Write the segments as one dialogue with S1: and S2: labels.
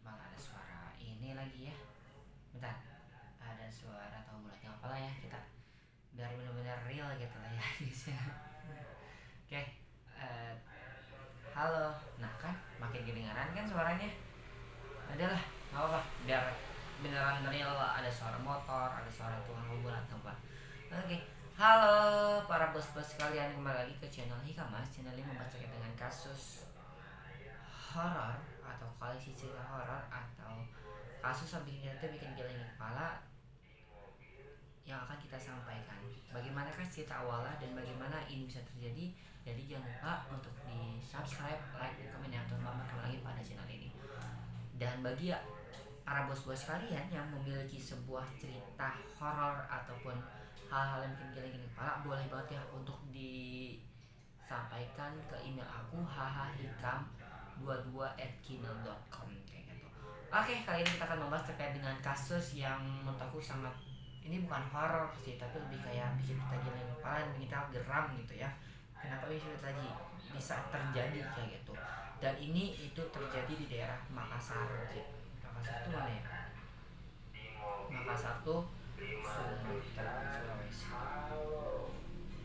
S1: Malah ada suara ini lagi ya. Bentar, ada suara tahu bulatnya apalah ya, kita biar benar-benar real gitu lah ya guys ya. Oke, halo. Nah kan makin kedengaran kan suaranya. Adalah, nggak apa-apa, biar beneran real. Ada suara motor, ada suara tukang bulat apa. Oke, halo para bos-bos sekalian, kembali lagi ke channel Hikamas. Channel ini membahas terkait dengan kasus horor atau koleksi cerita horor atau kasus yang bikin geleng kepala yang akan kita sampaikan. Bagaimanakah cerita awalnya dan bagaimana ini bisa terjadi? Jadi jangan lupa untuk di subscribe, like, dan komen ya untuk kembali lagi pada channel ini. Dan bagi para bos-bos sekalian yang memiliki sebuah cerita horor ataupun hal-hal yang bikin geleng kepala, boleh banget ya untuk disampaikan ke email aku hahahikam22@gmail.com kayak gitu. Oke, kali ini kita akan membahas terkait dengan kasus yang menurut aku sangat, ini bukan horor sih, tapi lebih kayak bikin kita geleng kepala dan bikin kita geram gitu ya. Kenapa bisa terjadi kayak gitu? Dan ini itu terjadi di daerah Makassar. Makassar itu mana ya? Makassar tuh Sumatera, Sulawesi.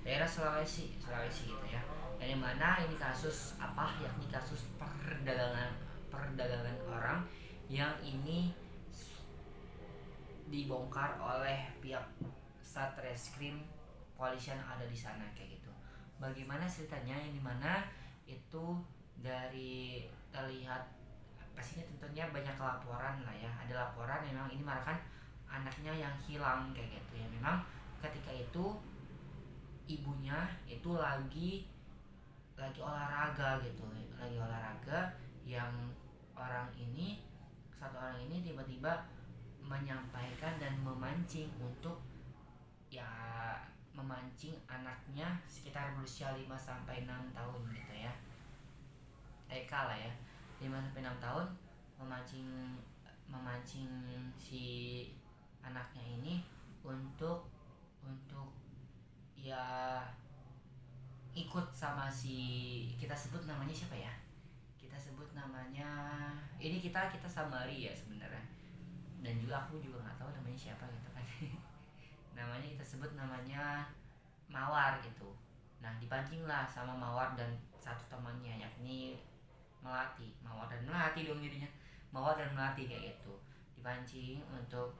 S1: Daerah Sulawesi gitu ya. Dan yang mana ini kasus apa? Yakni kasus perdagangan orang yang ini dibongkar oleh pihak Satreskrim Polisian ada di sana kayak gitu. Bagaimana ceritanya? Yang dimana itu dari terlihat pastinya tentunya banyak laporan lah ya. Ada laporan memang ini malah anaknya yang hilang kayak gitu ya. Memang ketika itu ibunya itu lagi olahraga gitu, lagi olahraga, yang satu orang ini tiba-tiba menyampaikan dan memancing untuk ya memancing anaknya sekitar berusia 5 sampai 6 tahun gitu ya. TK lah ya. 5 sampai 6 tahun memancing si anaknya ini untuk ya ikut sama si, kita sebut namanya siapa ya? Kita sebut namanya, ini kita samari ya sebenarnya. Dan juga aku juga nggak tahu namanya siapa gitu kan. Namanya kita sebut namanya Mawar gitu. Nah, dipancing lah sama Mawar dan satu temannya yakni Melati. Mawar dan Melati dong jadinya. Mawar dan Melati kayak gitu. Dipancing untuk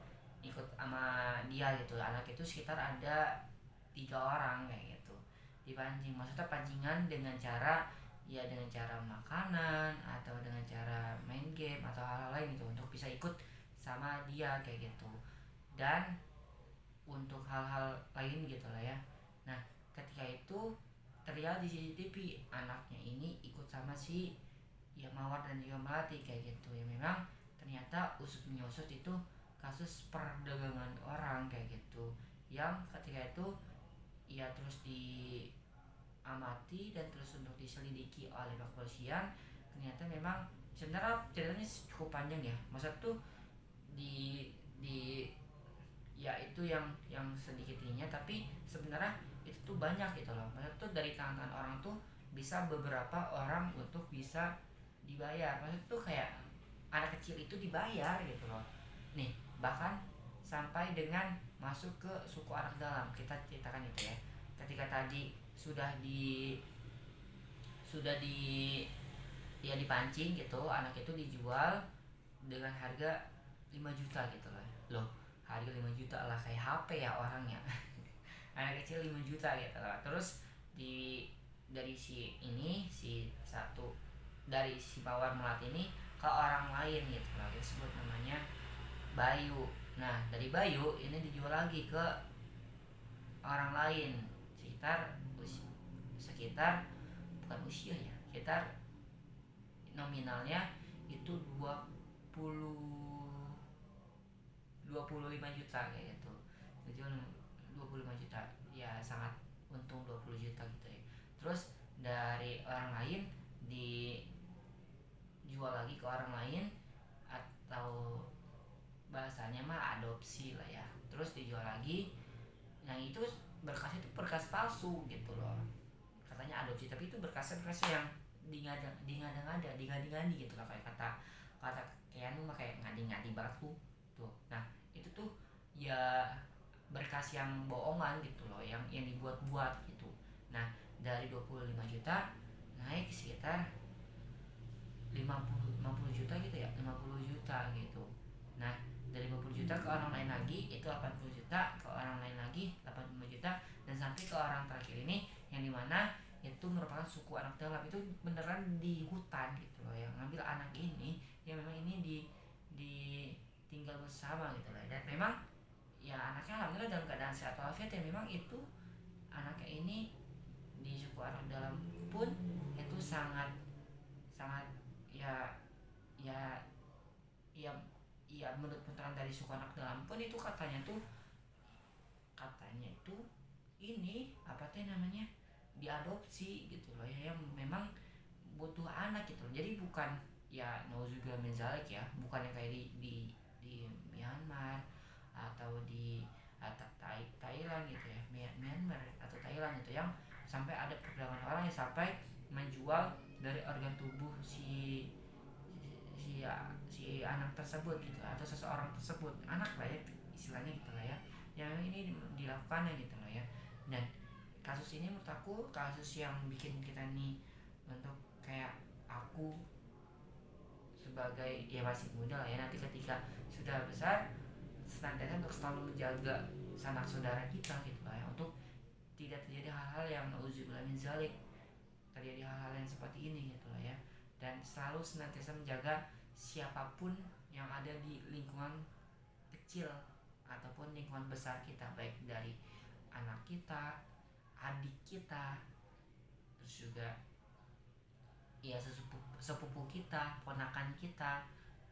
S1: ikut sama dia gitu. Anak itu sekitar ada 3 orang kayak gitu. Dipancing, maksudnya pancingan dengan cara makanan atau dengan cara main game atau hal-hal lain gitu untuk bisa ikut sama dia kayak gitu. Dan untuk hal-hal lain gitu lah ya. Nah, ketika itu terlihat di CCTV anaknya ini ikut sama si ya Mawar dan juga Melati kayak gitu ya. Memang ternyata usut menyusut itu kasus perdagangan orang kayak gitu, yang ketika itu ya terus diamati dan terus untuk diselidiki oleh pihak kepolisian. Ternyata memang sebenarnya ceritanya cukup panjang ya. Masa tuh di ya itu yang sedikit ininya, tapi sebenarnya itu tuh banyak gitu loh. Maksudnya tuh dari tangan orang tuh bisa beberapa orang untuk bisa dibayar. Maksudnya tuh kayak anak kecil itu dibayar gitu loh. Nih, bahkan sampai dengan masuk ke suku anak dalam. Kita ceritakan itu ya. Ketika tadi sudah ya dipancing gitu, anak itu dijual dengan harga 5 juta gitu loh. Loh, harga 5 juta lah, kayak HP ya orangnya. Anak kecil 5 juta gitu loh. Terus dari si Mawar Melati ini ke orang lain gitu loh. Kita sebut namanya Bayu. Nah, dari Bayu ini dijual lagi ke orang lain sekitar bukan usia ya, sekitar nominalnya itu 25 juta kayak gitu. Jadi 25 juta ya, sangat untung 20 juta gitu ya. Terus dari orang lain dijual lagi ke orang lain, atau bahasanya mah adopsi lah ya. Terus dijual lagi, yang itu berkas itu berkas palsu gitu loh, katanya adopsi tapi itu berkas yang digada-gadi gitu lah, kayak kata kata kayak mah kayak ngadi-ngadi batu tuh. Nah itu tuh ya berkas yang bohongan gitu loh, yang dibuat-buat gitu. Nah dari 25 juta naik sekitar 50 juta gitu ya, 50 juta gitu. Nah dari 50 juta ke orang lain lagi itu 80 juta, ke orang lain lagi 85 juta, dan sampai ke orang terakhir ini yang dimana itu merupakan suku anak dalam, itu beneran di hutan gitu loh, yang ngambil anak ini yang memang ini di tinggal bersama gitu loh. Dan memang ya anaknya alhamdulillah dalam keadaan sehat walafiat, ya memang itu anaknya ini di suku anak dalam pun itu sangat sangat ya ya ya ya menurut keterangan dari suku anak dalam pun itu katanya itu ini apa teh namanya diadopsi gitu loh ya, yang memang butuh anak gitu loh. Jadi bukan ya nauzubillah min zalik ya, bukan yang kayak di Myanmar atau di Thailand gitu ya, Myanmar atau Thailand itu yang sampai ada perdagangan orang yang sampai menjual dari organ tubuh si si anak tersebut gitu, atau seseorang tersebut, anak lah ya istilahnya gitu lah ya, yang ini dilakukan gitu loh ya. Dan kasus ini menurut aku kasus yang bikin kita nih untuk kayak aku sebagai ya masih muda lah ya, nanti ketika sudah besar senantiasa untuk selalu menjaga sanak saudara kita gitu lah ya, untuk tidak terjadi hal-hal yang nauzubillah min zalik, terjadi hal-hal yang seperti ini gitu lah ya. Dan selalu senantiasa menjaga siapapun yang ada di lingkungan kecil ataupun lingkungan besar kita, baik dari anak kita, adik kita, terus juga ya sepupu kita, ponakan kita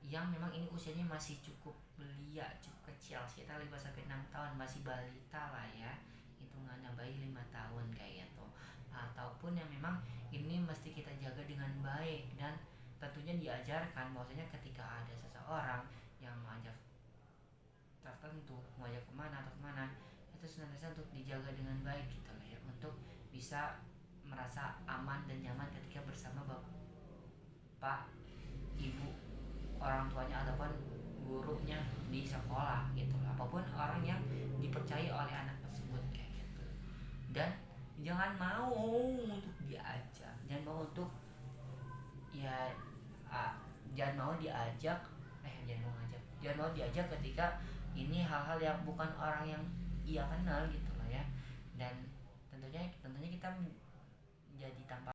S1: yang memang ini usianya masih cukup belia, cukup kecil, sekitar 5 sampai 6 tahun, masih balita lah ya, hitungannya bayi 5 tahun kayak gitu. Ataupun yang memang ini mesti kita jaga dengan baik, dan tentunya diajarkan bahwasanya ketika ada seseorang yang mengajak tertentu, mengajak kemana atau kemana, itu senantiasa untuk dijaga dengan baik gitu lah ya, untuk bisa merasa aman dan nyaman ketika bersama bapak, ibu, orang tuanya ataupun gurunya di sekolah gitu lah, apapun orang yang dipercaya oleh anak tersebut kayak gitu. Dan jangan mau untuk diajak, jangan mau untuk ya jangan mau diajak jangan mau diajak ketika ini hal-hal yang bukan orang yang ia kenal gitu loh ya. Dan tentunya kita menjadi tanpa